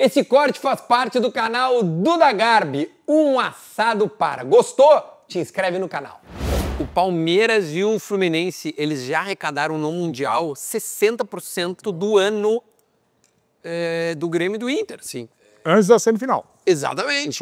Esse corte faz parte do canal Duda Garbi, um assado para. Gostou? Te inscreve no canal. O Palmeiras e o Fluminense, eles já arrecadaram no Mundial 60% do ano do Grêmio e do Inter, sim. Antes da semifinal. Exatamente.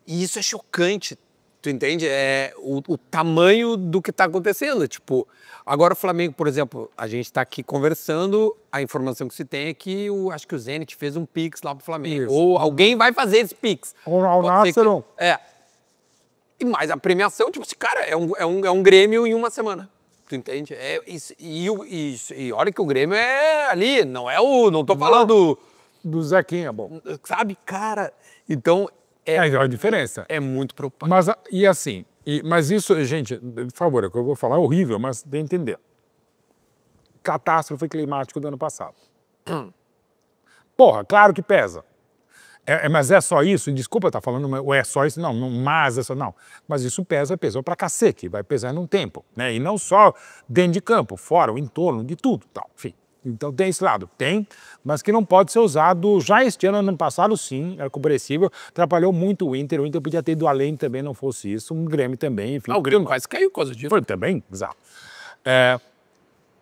E isso é chocante, tu entende? É o tamanho do que tá acontecendo. Tipo, agora o Flamengo, por exemplo, a gente tá aqui conversando, a informação que se tem é que acho que o Zenit fez um Pix lá pro Flamengo. Isso. Ou alguém vai fazer esse Pix. Ou o Nasser. E mais a premiação, tipo, esse cara é um Grêmio em uma semana. Tu entende? E olha que o Grêmio é ali, não é não tô falando... Do Zequinha, bom. Sabe, cara? Então... É a diferença. É muito preocupante. Mas isso, gente, por favor, o que eu vou falar é horrível, mas tem que entender. Catástrofe climática do ano passado. Porra, claro que pesa. Mas é só isso? Desculpa estar falando, ou é só isso? Não, mas é só, não. Mas isso pesou pra cacete, vai pesar num tempo, né? E não só dentro de campo, fora, o entorno, de tudo, tal, enfim. Então tem esse lado, mas que não pode ser usado já este ano passado sim, era compreensível, atrapalhou muito o Inter podia ter ido além também, não fosse isso, um Grêmio também, enfim. O Grêmio quase caiu por causa disso. Foi também, exato.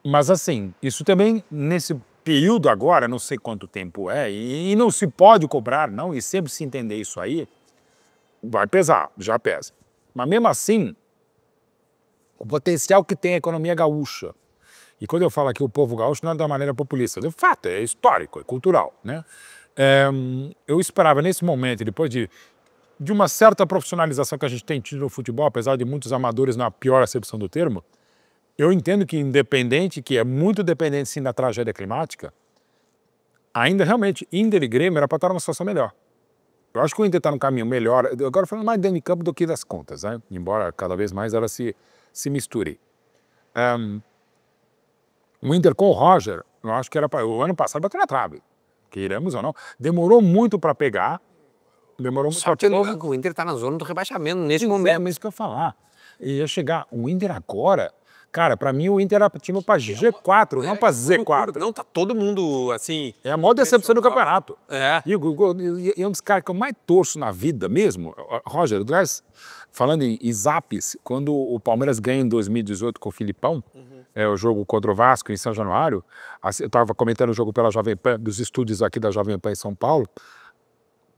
Mas assim, isso também, nesse período agora, não sei quanto tempo e não se pode cobrar, não, e sempre se entender isso aí, vai pesar, já pesa. Mas mesmo assim, o potencial que tem a economia gaúcha, e quando eu falo aqui o povo gaúcho não é da maneira populista, de fato, é histórico, é cultural, né? Eu esperava nesse momento, depois de uma certa profissionalização que a gente tem tido no futebol, apesar de muitos amadores na pior acepção do termo, eu entendo que que é muito dependente sim da tragédia climática, ainda realmente Inter e Grêmio era para estar numa situação melhor. Eu acho que o Inter está no caminho melhor, agora falando mais dentro de campo do que das contas, né? Embora cada vez mais elas se misturem. O Inter com o Roger, eu acho que era para o ano passado bater na trave, queiramos ou não. Demorou muito para pegar, demorou muito para pegar. O Inter está na zona do rebaixamento nesse momento. É, mas isso que eu ia falar. Ia chegar, o Inter agora, cara, para mim o Inter era time para G4, não para Z4. Não, tá todo mundo assim... É a maior decepção do campeonato. E um dos caras que eu mais torço na vida mesmo, Roger, falando em Zappes, quando o Palmeiras ganha em 2018 com o Filipão, o jogo contra o Vasco em São Januário, eu estava comentando o jogo pela Jovem Pan, dos estúdios aqui da Jovem Pan em São Paulo,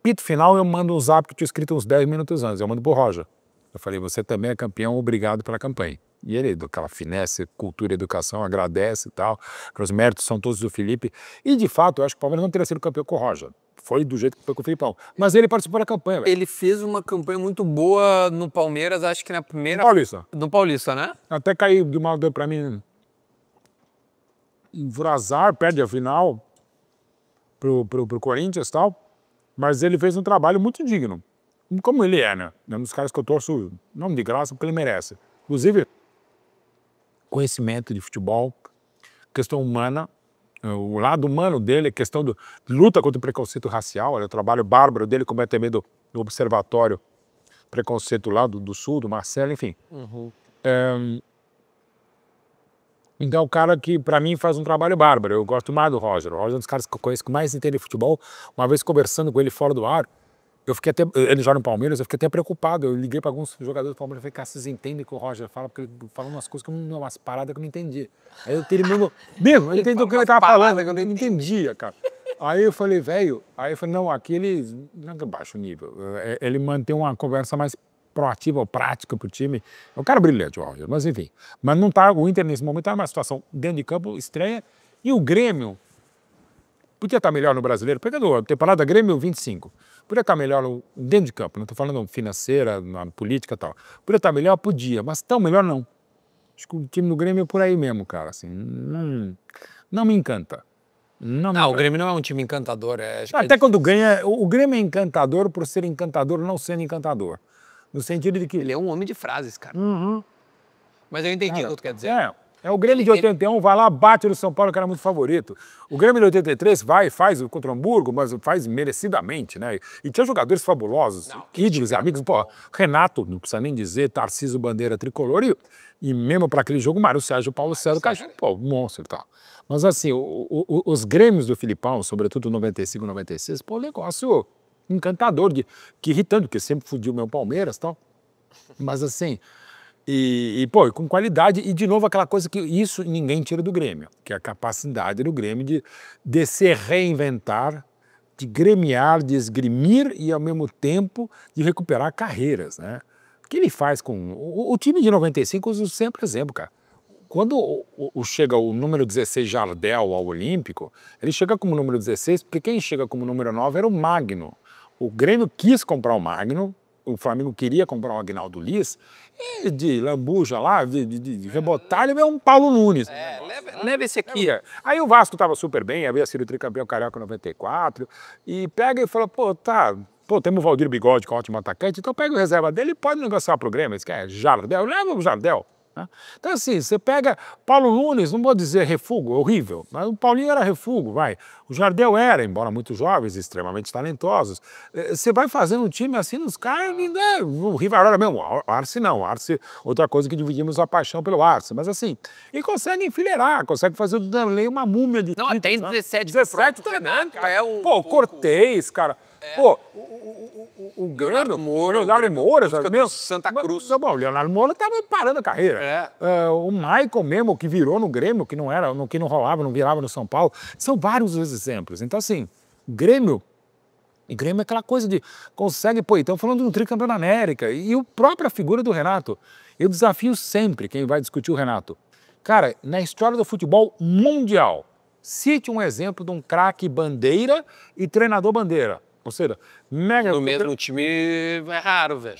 pito final eu mando um zap que eu tinha escrito uns 10 minutos antes, eu mando pro Roger. Eu falei, você também é campeão, obrigado pela campanha. E ele, daquela finesse, cultura e educação, agradece e tal, que os méritos são todos do Felipe. E de fato, eu acho que o Palmeiras não teria sido campeão com o Roger. Foi do jeito que foi com o Filipão. Mas ele participou da campanha, velho. Ele fez uma campanha muito boa no Palmeiras, acho que na primeira... No Paulista, né? Até caiu de mal pra mim. Vrazar, perde a final pro Corinthians e tal. Mas ele fez um trabalho muito digno. Como ele né? É um dos caras que eu torço, não de graça, porque ele merece. Inclusive, conhecimento de futebol, questão humana, o lado humano dele, questão de luta contra o preconceito racial, o trabalho bárbaro dele, como é também do observatório preconceito lá do Sul, do Marcelo, enfim. Então, o cara que, pra mim, faz um trabalho bárbaro. Eu gosto mais do Roger. O Roger é um dos caras que eu conheço que mais entende de futebol. Uma vez conversando com ele fora do ar, eu fiquei até, ele joga no Palmeiras, eu fiquei até preocupado. Eu liguei para alguns jogadores do Palmeiras e falei, cara, vocês entendem o que o Roger fala? Porque ele fala umas coisas umas paradas que eu não entendi. Aí eu terminei, mesmo, ele entendeu o que ele tava falando, que eu não entendia, cara. Aí eu falei, velho, não, aqui ele, não é baixo nível, ele mantém uma conversa mais proativa ou prática pro time. É um cara brilhante, o Roger, mas enfim. Mas não tá, o Inter nesse momento tá numa situação dentro de campo estranha, e o Grêmio podia estar melhor no Brasileiro, pegando a temporada Grêmio 25. Podia estar melhor dentro de campo, não estou falando financeira, na política e tal. Podia estar melhor? Podia, mas tão melhor não. Acho que o time do Grêmio é por aí mesmo, cara. Assim, não me encanta. Não, o Grêmio não é um time encantador. Até quando ganha, o Grêmio é encantador por ser encantador, não sendo encantador. No sentido de que... Ele é um homem de frases, cara. Mas eu entendi o que tu quer dizer. O Grêmio de 81 vai lá, bate no São Paulo, que era muito favorito. O Grêmio de 83 vai e faz contra o Hamburgo, mas faz merecidamente, né? E tinha jogadores fabulosos, ídolos e amigos. Pô, Renato, não precisa nem dizer, Tarcísio Bandeira tricolor, e mesmo para aquele jogo, Mário Sérgio, Paulo César, pô, monstro e tal. Mas assim, os Grêmios do Filipão, sobretudo 95, 96, pô, negócio encantador, que irritante, porque sempre fudiu o meu Palmeiras e tal. Mas assim... pô, com qualidade, e de novo aquela coisa que isso ninguém tira do Grêmio, que é a capacidade do Grêmio de se reinventar, de gremiar, de esgrimir e ao mesmo tempo de recuperar carreiras, né? O que ele faz com... O time de 95 usa sempre exemplo, cara. Quando chega o número 16 Jardel ao Olímpico, ele chega como número 16 porque quem chega como número 9 era o Magno. O Grêmio quis comprar o Magno, o Flamengo queria comprar o Agnaldo Liz, e de lambuja lá, de rebotar, ele veio um Paulo Nunes. Leva esse aqui. Aí o Vasco estava super bem, havia sido tricampeão carioca em 94, e pega e fala, pô, temos o Valdir Bigode, que é um ótimo atacante, então pega o reserva dele e pode negociar pro Grêmio, ele quer Jardel, leva o Jardel. Então assim, você pega Paulo Nunes, não vou dizer refúgio, horrível, mas o Paulinho era refúgio, vai. O Jardel era, embora muito jovens, extremamente talentosos. Você vai fazendo um time assim nos caras, o rival era mesmo, o Arce não, o Arce, outra coisa que dividimos a paixão pelo Arce, mas assim, e consegue enfileirar, consegue fazer do Danley uma múmia de... Não, tem 17. 17 também, cara. Pô, Cortez, cara. Pô, o Grêmio, o Leonardo Moura, sabe mesmo? Santa Cruz. Bom, o Leonardo Moura estava parando a carreira. O Maicon mesmo, que virou no Grêmio, que não rolava, não virava no São Paulo. São vários os exemplos. Então, assim, Grêmio é aquela coisa de consegue, pô, então falando do tricampeão da América, e a própria figura do Renato. Eu desafio sempre quem vai discutir o Renato. Cara, na história do futebol mundial, cite um exemplo de um craque bandeira e treinador bandeira. Ou seja, no mesmo time é raro, velho.